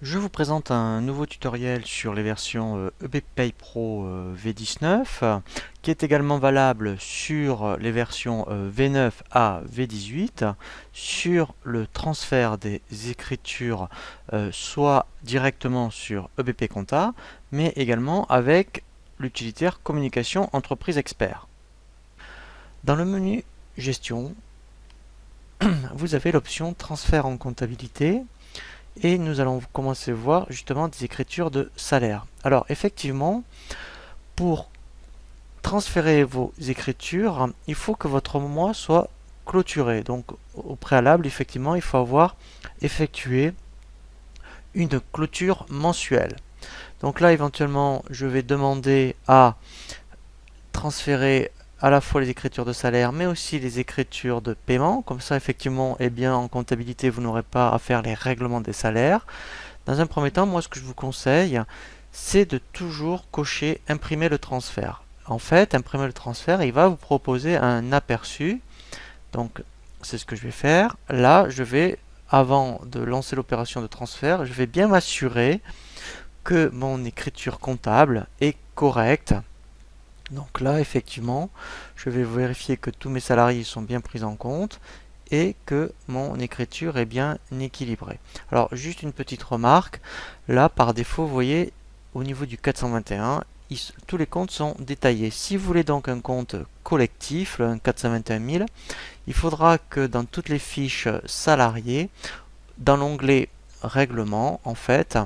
Je vous présente un nouveau tutoriel sur les versions EBPay Pro V19 qui est également valable sur les versions V9 à V18 sur le transfert des écritures soit directement sur EBP Compta mais également avec l'utilitaire Communication Entreprise Expert. Dans le menu Gestion, vous avez l'option Transfert en comptabilité. Et nous allons commencer à voir justement des écritures de salaire. Alors effectivement, pour transférer vos écritures, il faut que votre mois soit clôturé. Donc au préalable, effectivement, il faut avoir effectué une clôture mensuelle. Donc là, éventuellement, je vais demander à transférer à la fois les écritures de salaire, mais aussi les écritures de paiement. Comme ça, effectivement, eh bien, en comptabilité, vous n'aurez pas à faire les règlements des salaires. Dans un premier temps, moi ce que je vous conseille, c'est de toujours cocher imprimer le transfert. En fait, imprimer le transfert, il va vous proposer un aperçu. Donc, c'est ce que je vais faire. Là, je vais, avant de lancer l'opération de transfert, je vais bien m'assurer que mon écriture comptable est correcte. Donc là, effectivement, je vais vérifier que tous mes salariés sont bien pris en compte et que mon écriture est bien équilibrée. Alors, juste une petite remarque. Là, par défaut, vous voyez, au niveau du 421, tous les comptes sont détaillés. Si vous voulez donc un compte collectif, un 421 000, il faudra que dans toutes les fiches salariés, dans l'onglet règlement, en fait,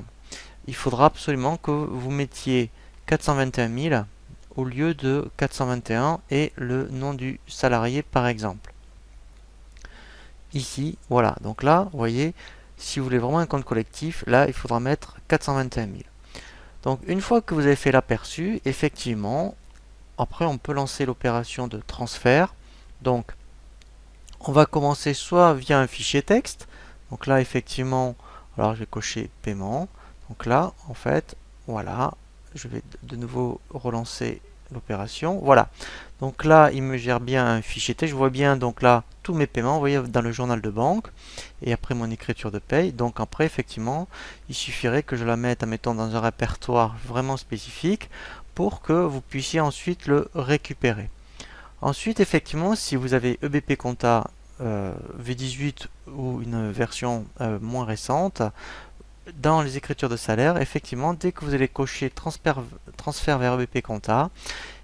il faudra absolument que vous mettiez 421 000 au lieu de 421 et le nom du salarié par exemple. Ici, voilà, donc là, vous voyez, si vous voulez vraiment un compte collectif, là, il faudra mettre 421 000. Donc une fois que vous avez fait l'aperçu, effectivement, après on peut lancer l'opération de transfert. Donc on va commencer soit via un fichier texte, donc là effectivement, alors je vais cocher paiement, donc là en fait, voilà, je vais de nouveau relancer l'opération, voilà. Donc là, il me gère bien un fichier texte, je vois bien donc là tous mes paiements, vous voyez dans le journal de banque, et après mon écriture de paye. Donc après, effectivement, il suffirait que je la mette, admettons, dans un répertoire vraiment spécifique pour que vous puissiez ensuite le récupérer. Ensuite, effectivement, si vous avez EBP Compta V18 ou une version moins récente, dans les écritures de salaire, effectivement, dès que vous allez cocher transfert vers EBP Compta,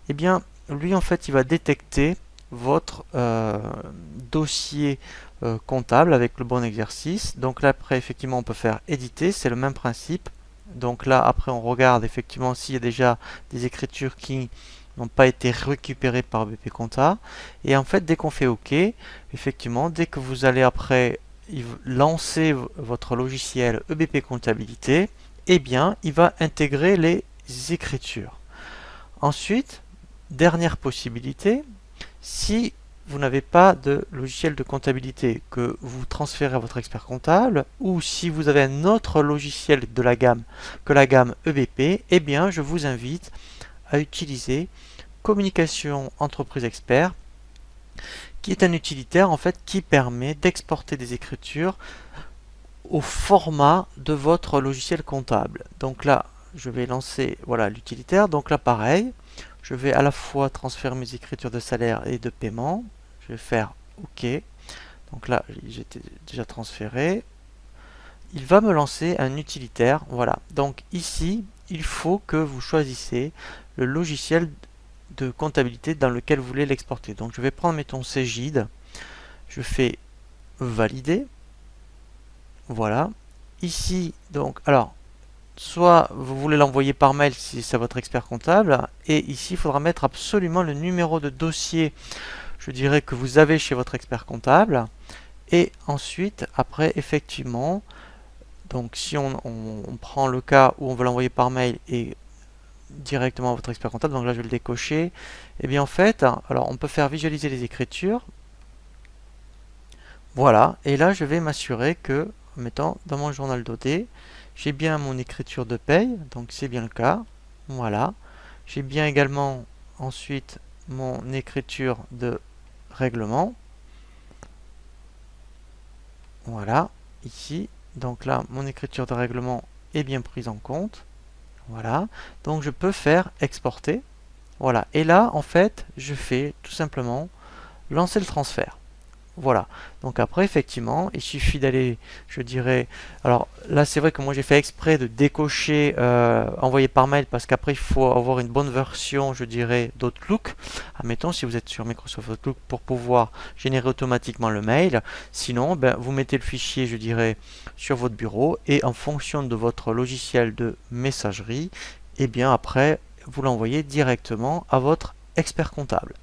eh bien, lui, en fait, il va détecter votre dossier comptable avec le bon exercice. Donc là, après, effectivement, on peut faire éditer, c'est le même principe. Donc là, après, on regarde effectivement s'il y a déjà des écritures qui n'ont pas été récupérées par BP Compta. Et en fait, dès qu'on fait OK, effectivement, dès que vous allez après lancer votre logiciel EBP Comptabilité, eh bien, il va intégrer les écritures. Ensuite, dernière possibilité, si vous n'avez pas de logiciel de comptabilité que vous transférez à votre expert comptable, ou si vous avez un autre logiciel de la gamme que la gamme EBP, eh bien je vous invite à utiliser Communication Entreprise Expert, qui est un utilitaire en fait qui permet d'exporter des écritures au format de votre logiciel comptable. Donc là, je vais lancer voilà l'utilitaire. Donc là, pareil, je vais à la fois transférer mes écritures de salaire et de paiement. Je vais faire OK. Donc là, j'étais déjà transféré. Il va me lancer un utilitaire. Voilà. Donc ici, il faut que vous choisissez le logiciel de comptabilité dans lequel vous voulez l'exporter. Donc je vais prendre, mettons, Cegid. Je fais valider. Voilà. Ici, donc, alors, soit vous voulez l'envoyer par mail si c'est votre expert comptable, et ici il faudra mettre absolument le numéro de dossier, je dirais, que vous avez chez votre expert comptable, et ensuite, après, effectivement, donc si on prend le cas où on veut l'envoyer par mail et directement à votre expert comptable, donc là je vais le décocher, et bien en fait, alors on peut faire visualiser les écritures, voilà, et là je vais m'assurer que, mettons, dans mon journal d'OD, j'ai bien mon écriture de paye, donc c'est bien le cas. Voilà. J'ai bien également ensuite mon écriture de règlement. Voilà, ici. Donc là, mon écriture de règlement est bien prise en compte. Voilà, donc je peux faire exporter. Voilà, et là, en fait, je fais tout simplement lancer le transfert. Voilà. Donc après, effectivement, il suffit d'aller, je dirais. Alors là, c'est vrai que moi j'ai fait exprès de décocher envoyer par mail parce qu'après il faut avoir une bonne version, je dirais, d'Outlook. Admettons, si vous êtes sur Microsoft Outlook pour pouvoir générer automatiquement le mail. Sinon, ben, vous mettez le fichier, je dirais, sur votre bureau et en fonction de votre logiciel de messagerie, et bien après, vous l'envoyez directement à votre expert comptable.